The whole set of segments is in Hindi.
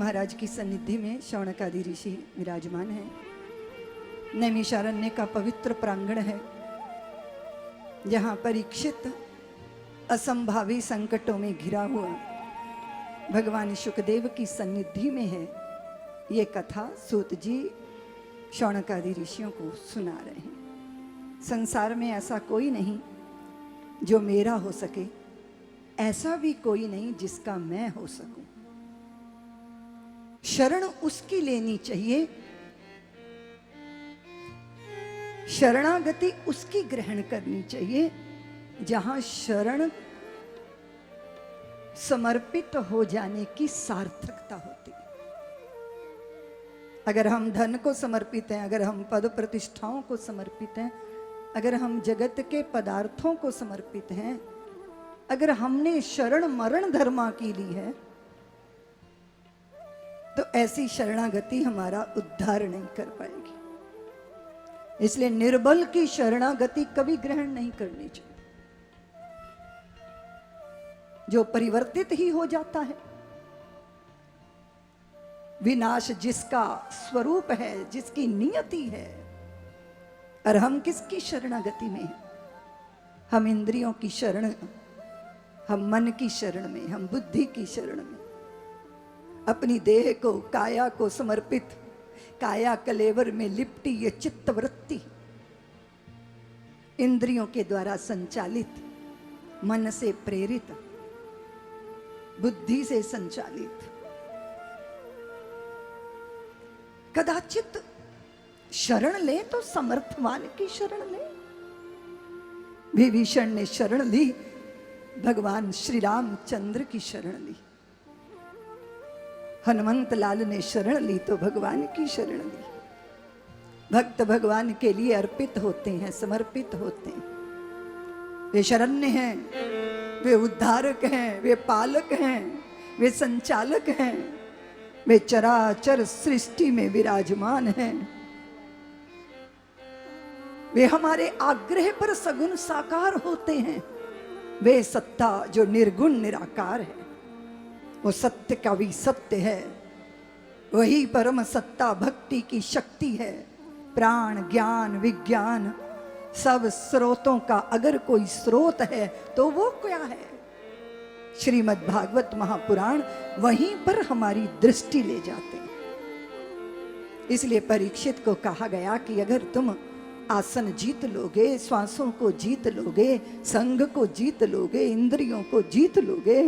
महाराज की सन्निधि में शौनकादि ऋषि विराजमान हैं। नैमिषारण्य का पवित्र प्रांगण है, जहाँ परीक्षित असंभावी संकटों में घिरा हुआ भगवान शुकदेव की सन्निधि में है। ये कथा सूत जी शौनकादि ऋषियों को सुना रहे हैं। संसार में ऐसा कोई नहीं जो मेरा हो सके, ऐसा भी कोई नहीं जिसका मैं हो सकूं। शरण उसकी लेनी चाहिए, शरणागति उसकी ग्रहण करनी चाहिए जहां शरण समर्पित हो जाने की सार्थकता होती है। अगर हम धन को समर्पित हैं, अगर हम पद प्रतिष्ठाओं को समर्पित हैं, अगर हम जगत के पदार्थों को समर्पित हैं, अगर हमने शरण मरण धर्मा की ली है, तो ऐसी शरणागति हमारा उद्धार नहीं कर पाएगी। इसलिए निर्बल की शरणागति कभी ग्रहण नहीं करनी चाहिए। जो परिवर्तित ही हो जाता है, विनाश जिसका स्वरूप है, जिसकी नियति है। और हम किसकी शरणागति में हैं? हम इंद्रियों की शरण, हम मन की शरण में, हम बुद्धि की शरण में, अपनी देह को, काया को समर्पित, काया कलेवर में लिपटी ये चित्त वृत्ति, इंद्रियों के द्वारा संचालित, मन से प्रेरित, बुद्धि से संचालित। कदाचित शरण ले तो समर्थवान की शरण ले। विभीषण ने शरण ली, भगवान श्री रामचंद्र की शरण ली। हनुमंत लाल ने शरण ली तो भगवान की शरण ली। भक्त भगवान के लिए अर्पित होते हैं, समर्पित होते हैं। वे शरण्य हैं, वे उद्धारक हैं, वे पालक हैं, वे संचालक हैं, वे चराचर सृष्टि में विराजमान हैं। वे हमारे आग्रह पर सगुण साकार होते हैं। वे सत्ता जो निर्गुण निराकार है, वो सत्य का भी सत्य है। वही परम सत्ता भक्ति की शक्ति है। प्राण, ज्ञान, विज्ञान सब स्रोतों का अगर कोई स्रोत है तो वो क्या है? श्रीमद् भागवत महापुराण वहीं पर हमारी दृष्टि ले जाते हैं। इसलिए परीक्षित को कहा गया कि अगर तुम आसन जीत लोगे, श्वासों को जीत लोगे, संग को जीत लोगे, इंद्रियों को जीत लोगे,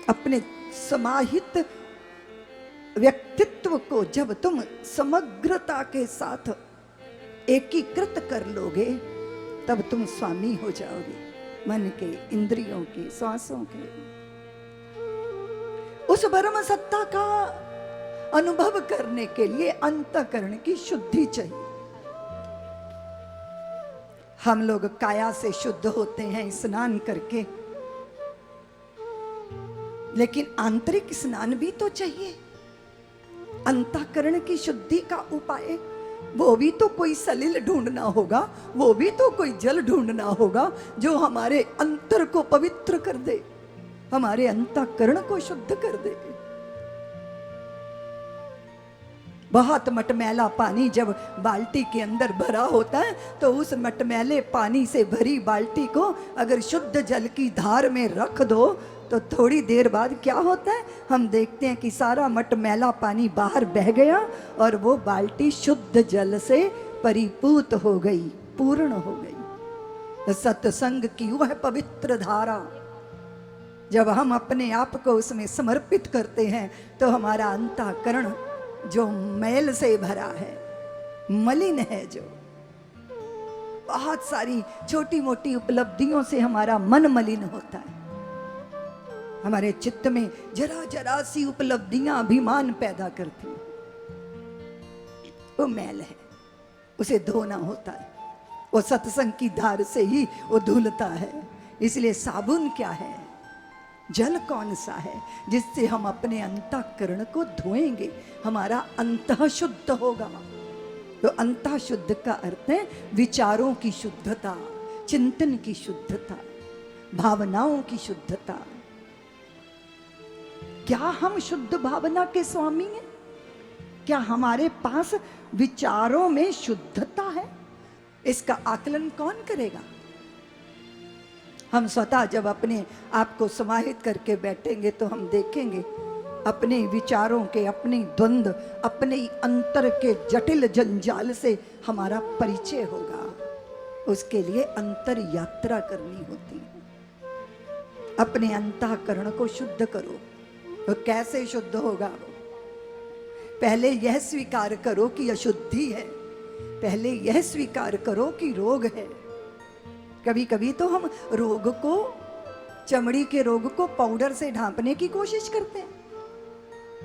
अपने समाहित व्यक्तित्व को जब तुम समग्रता के साथ एकीकृत कर लोगे, तब तुम स्वामी हो जाओगे मन के, इंद्रियों के, श्वासों के। उस परम सत्ता का अनुभव करने के लिए अंतःकरण की शुद्धि चाहिए। हम लोग काया से शुद्ध होते हैं स्नान करके, लेकिन आंतरिक स्नान भी तो चाहिए। अंतःकरण की शुद्धि का उपाय, वो भी तो कोई सलिल ढूंढना होगा, वो भी तो कोई जल ढूंढना होगा जो हमारे अंतर को पवित्र कर दे, हमारे अंतःकरण को शुद्ध कर दे। बहुत मटमैला पानी जब बाल्टी के अंदर भरा होता है, तो उस मटमैले पानी से भरी बाल्टी को अगर शुद्ध जल की धार में रख दो, तो थोड़ी देर बाद क्या होता है? हम देखते हैं कि सारा मटमैला पानी बाहर बह गया और वो बाल्टी शुद्ध जल से परिपूत हो गई, पूर्ण हो गई। सत्संग की वह पवित्र धारा जब हम अपने आप को उसमें समर्पित करते हैं, तो हमारा अंतःकरण जो मैल से भरा है, मलिन है, जो बहुत सारी छोटी मोटी उपलब्धियों से हमारा मन मलिन होता है। हमारे चित्त में जरा जरा सी उपलब्धियां अभिमान पैदा करती हैं, वो मैल है, उसे धोना होता है। वो सत्संग की धार से ही वो धुलता है। इसलिए साबुन क्या है, जल कौन सा है जिससे हम अपने अंतःकरण को धोएंगे, हमारा अंतः शुद्ध होगा। तो अंतः शुद्ध का अर्थ है विचारों की शुद्धता, चिंतन की शुद्धता, भावनाओं की शुद्धता। क्या हम शुद्ध भावना के स्वामी हैं? क्या हमारे पास विचारों में शुद्धता है? इसका आकलन कौन करेगा? हम स्वतः जब अपने आप को समाहित करके बैठेंगे तो हम देखेंगे अपने विचारों के, अपने द्वंद्व, अपने अंतर के जटिल जंजाल से हमारा परिचय होगा। उसके लिए अंतर यात्रा करनी होती है। अपने अंतःकरण को शुद्ध करो। तो कैसे शुद्ध होगा वो? पहले यह स्वीकार करो कि अशुद्धि है, पहले यह स्वीकार करो कि रोग है। कभी कभी तो हम रोग को, चमड़ी के रोग को पाउडर से ढांपने की कोशिश करते हैं।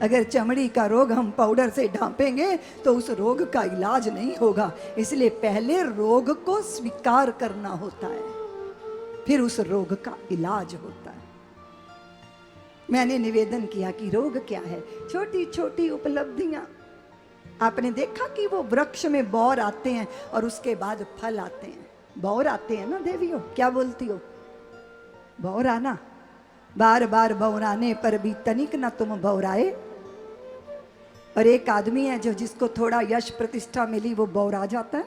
अगर चमड़ी का रोग हम पाउडर से ढांपेंगे तो उस रोग का इलाज नहीं होगा। इसलिए पहले रोग को स्वीकार करना होता है, फिर उस रोग का इलाज होता है। मैंने निवेदन किया कि रोग क्या है? छोटी छोटी उपलब्धियां। आपने देखा कि वो वृक्ष में बौर आते हैं और उसके बाद फल आते हैं। बौर आते हैं ना देवियों, क्या बोलती हो? बौर आना, बार बार बौराने पर भी तनिक ना तुम बौराए। और एक आदमी है जो, जिसको थोड़ा यश प्रतिष्ठा मिली, वो बौरा जाता है।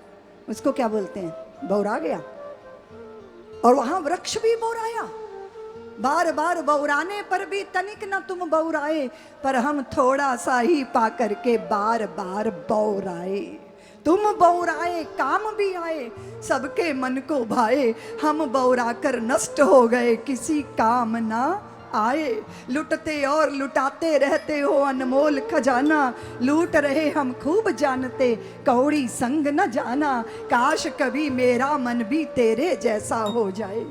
उसको क्या बोलते हैं? बौरा गया। और वहां वृक्ष भी बौराया। बार बार बौराने पर भी तनिक ना तुम बौराए, पर हम थोड़ा सा ही पा करके बार बार बौराए। तुम बौराए, काम भी आए, सबके मन को भाए। हम बौरा कर नष्ट हो गए, किसी काम ना आए। लुटते और लुटाते रहते हो अनमोल खजाना। लूट रहे हम खूब जानते, कौड़ी संग न जाना। काश कभी मेरा मन भी तेरे जैसा हो जाए।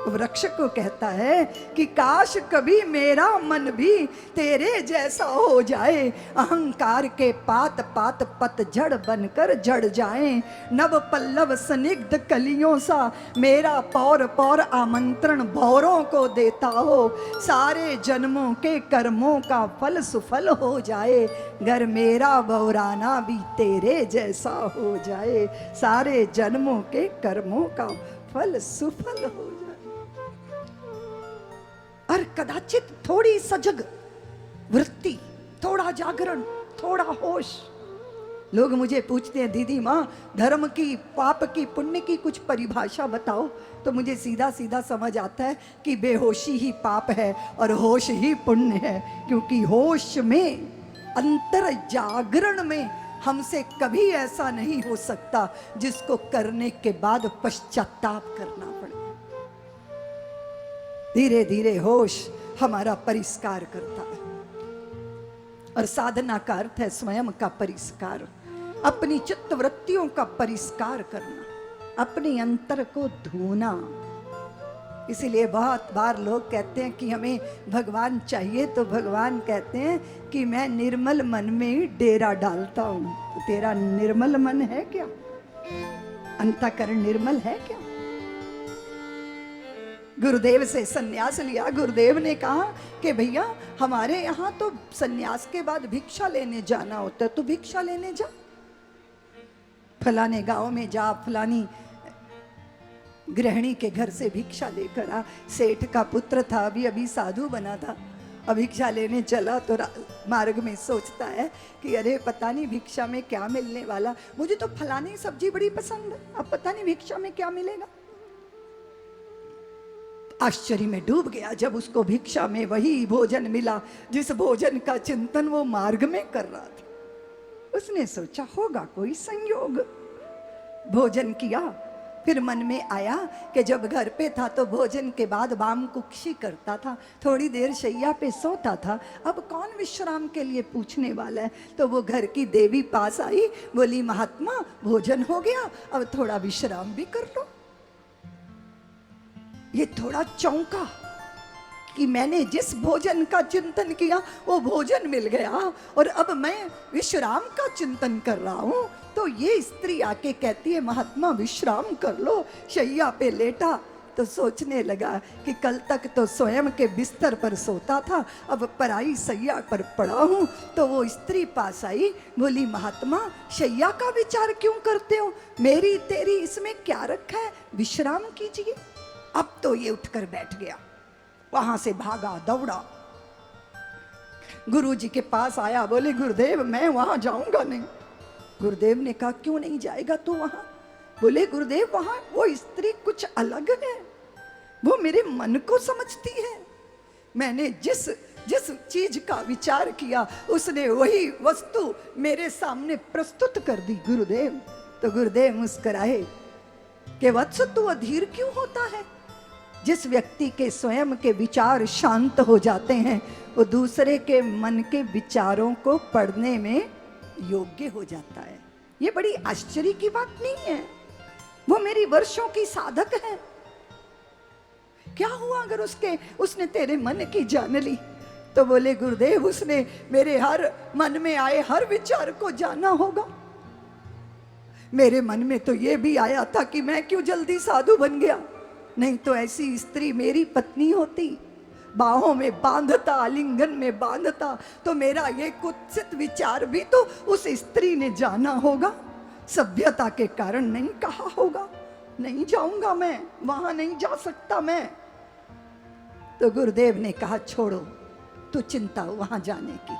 वृक्ष को कहता है कि काश कभी मेरा मन भी तेरे जैसा हो जाए। अहंकार के पात पात पतझड़ बनकर जड़ जाएं। नव पल्लव स्निग्ध कलियों सा मेरा पौर पौर आमंत्रण भौरों को देता हो। सारे जन्मों के कर्मों का फल सुफल हो जाए। घर मेरा बौराना भी तेरे जैसा हो जाए। सारे जन्मों के कर्मों का फल सुफल हो जाए। और कदाचित थोड़ी सजग वृत्ति, थोड़ा जागरण, थोड़ा होश। लोग मुझे पूछते हैं, दीदी माँ धर्म की, पाप की, पुण्य की कुछ परिभाषा बताओ। तो मुझे सीधा सीधा समझ आता है कि बेहोशी ही पाप है और होश ही पुण्य है। क्योंकि होश में, अंतर जागरण में हमसे कभी ऐसा नहीं हो सकता जिसको करने के बाद पश्चाताप करना पड़े। धीरे धीरे होश हमारा परिष्कार करता है। और साधना का अर्थ है स्वयं का परिष्कार, अपनी चित्त वृत्तियों का परिष्कार करना, अपने अंतर को धोना। इसीलिए बहुत बार लोग कहते हैं कि हमें भगवान चाहिए, तो भगवान कहते हैं कि मैं निर्मल मन में ही डेरा डालता हूं। तो तेरा निर्मल मन है क्या? अंतःकरण निर्मल है क्या? गुरुदेव से सन्यास लिया। गुरुदेव ने कहा कि भैया हमारे यहाँ तो सन्यास के बाद भिक्षा लेने जाना होता है, तो भिक्षा लेने जा, फलाने गांव में जा, फलानी गृहिणी के घर से भिक्षा लेकर आ। सेठ का पुत्र था, अभी अभी साधु बना था, अब भिक्षा लेने चला तो मार्ग में सोचता है कि अरे पता नहीं भिक्षा में क्या मिलने वाला। मुझे तो फलानी सब्जी बड़ी पसंद है, अब पता नहीं भिक्षा में क्या मिलेगा। आश्चर्य में डूब गया जब उसको भिक्षा में वही भोजन मिला जिस भोजन का चिंतन वो मार्ग में कर रहा था। उसने सोचा होगा कोई संयोग, भोजन किया। फिर मन में आया कि जब घर पे था तो भोजन के बाद वाम कुक्षी करता था, थोड़ी देर शैया पे सोता था, अब कौन विश्राम के लिए पूछने वाला है। तो वो घर की देवी पास आई, बोली महात्मा भोजन हो गया, अब थोड़ा विश्राम भी कर लो। ये थोड़ा चौंका कि मैंने जिस भोजन का चिंतन किया वो भोजन मिल गया और अब मैं विश्राम का चिंतन कर रहा हूं। तो ये स्त्री आके कहती है महात्मा विश्राम कर लो। शैया पे लेटा तो सोचने लगा कि कल तक तो स्वयं के बिस्तर पर सोता था, अब पराई शैया पर पड़ा हूं। तो वो स्त्री पास आई, बोली महात्मा शैया का विचार क्यों करते हो, मेरी तेरी इसमें क्या रखा है, विश्राम कीजिए। अब तो ये उठकर बैठ गया, वहां से भागा दौड़ा गुरु जी के पास आया, बोले गुरुदेव मैं वहां जाऊंगा नहीं। गुरुदेव ने कहा क्यों नहीं जाएगा तू वहां? बोले गुरुदेव वहां वो स्त्री कुछ अलग है, वो मेरे मन को समझती है। मैंने जिस जिस चीज का विचार किया उसने वही वस्तु मेरे सामने प्रस्तुत कर दी गुरुदेव। तो गुरुदेव मुस्कुराए कि वत्स तू अधीर क्यों होता है? जिस व्यक्ति के स्वयं के विचार शांत हो जाते हैं वो दूसरे के मन के विचारों को पढ़ने में योग्य हो जाता है। ये बड़ी आश्चर्य की बात नहीं है, वो मेरी वर्षों की साधक है। क्या हुआ अगर उसने तेरे मन की जान ली? तो बोले गुरुदेव उसने मेरे हर मन में आए हर विचार को जाना होगा। मेरे मन में तो ये भी आया था कि मैं क्यों जल्दी साधु बन गया, नहीं तो ऐसी स्त्री मेरी पत्नी होती, बाहों में बांधता, आलिंगन में बांधता, तो मेरा ये कुत्सित विचार भी तो उस स्त्री ने जाना होगा, सभ्यता के कारण नहीं कहा होगा। नहीं जाऊंगा मैं, वहां नहीं जा सकता मैं। तो गुरुदेव ने कहा छोड़ो तू चिंता वहां जाने की।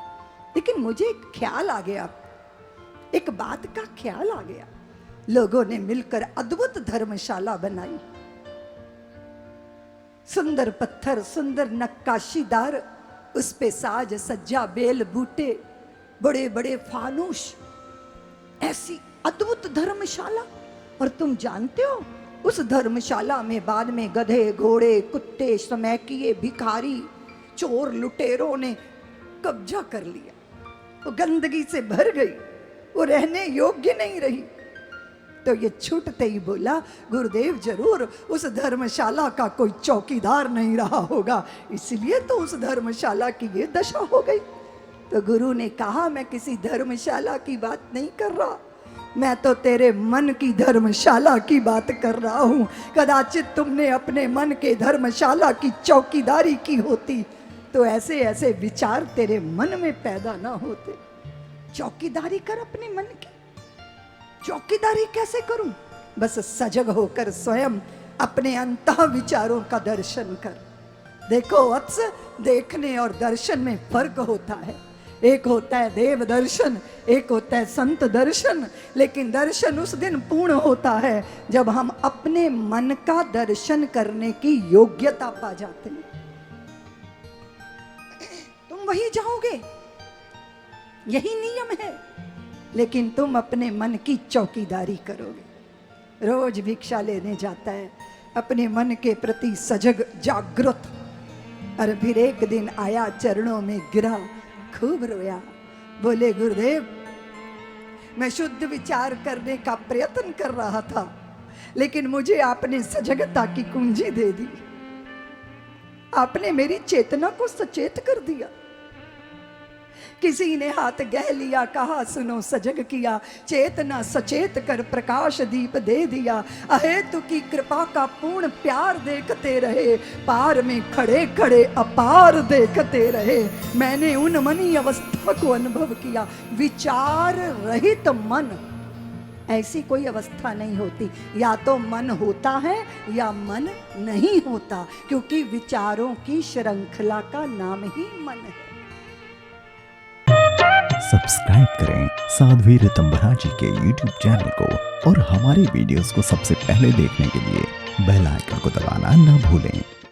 लेकिन मुझे एक ख्याल आ गया, एक बात का ख्याल आ गया। लोगों ने मिलकर अद्भुत धर्मशाला बनाई, सुंदर पत्थर, सुंदर नक्काशीदार, उस पे साज सज्जा, बेल बूटे, बड़े बड़े फानूस, ऐसी अद्भुत धर्मशाला। और तुम जानते हो उस धर्मशाला में बाद में गधे, घोड़े, कुत्ते, समैकिए, भिखारी, चोर, लुटेरों ने कब्जा कर लिया। वो गंदगी से भर गई, वो रहने योग्य नहीं रही। तो ये छूटते ही बोला गुरुदेव जरूर उस धर्मशाला का कोई चौकीदार नहीं रहा होगा, इसलिए तो उस धर्मशाला की ये दशा हो गई। तो गुरु ने कहा मैं किसी धर्मशाला की बात नहीं कर रहा, मैं तो तेरे मन की धर्मशाला की बात कर रहा हूं। कदाचित तुमने अपने मन के धर्मशाला की चौकीदारी की होती तो ऐसे ऐसे विचार तेरे मन में पैदा ना होते। चौकीदारी कर अपने मन की। चौकीदारी कैसे करूं? बस सजग होकर स्वयं अपने अंतः विचारों का दर्शन कर। देखो वत्स, देखने और दर्शन में फर्क होता है। एक होता है देव दर्शन, एक होता है संत दर्शन। लेकिन दर्शन उस दिन पूर्ण होता है जब हम अपने मन का दर्शन करने की योग्यता पा जाते हैं। तुम वही जाओगे, यही नियम है, लेकिन तुम अपने मन की चौकीदारी करोगे। रोज भिक्षा लेने जाता है, अपने मन के प्रति सजग जागृत, और फिर एक दिन आया, चरणों में गिरा, खूब रोया, बोले गुरुदेव मैं शुद्ध विचार करने का प्रयत्न कर रहा था, लेकिन मुझे आपने सजगता की कुंजी दे दी, आपने मेरी चेतना को सचेत कर दिया। किसी ने हाथ गह लिया, कहा सुनो सजग किया, चेतना सचेत कर प्रकाश दीप दे दिया। अहेतु की कृपा का पूर्ण प्यार देखते रहे, पार में खड़े खड़े अपार देखते रहे। मैंने उन मनी अवस्था को अनुभव किया। विचार रहित मन, ऐसी कोई अवस्था नहीं होती। या तो मन होता है या मन नहीं होता, क्योंकि विचारों की श्रृंखला का नाम ही मन है। सब्सक्राइब करें साध्वी ऋतंभरा जी के YouTube चैनल को और हमारे वीडियोस को सबसे पहले देखने के लिए बेल आइकन को दबाना न भूलें।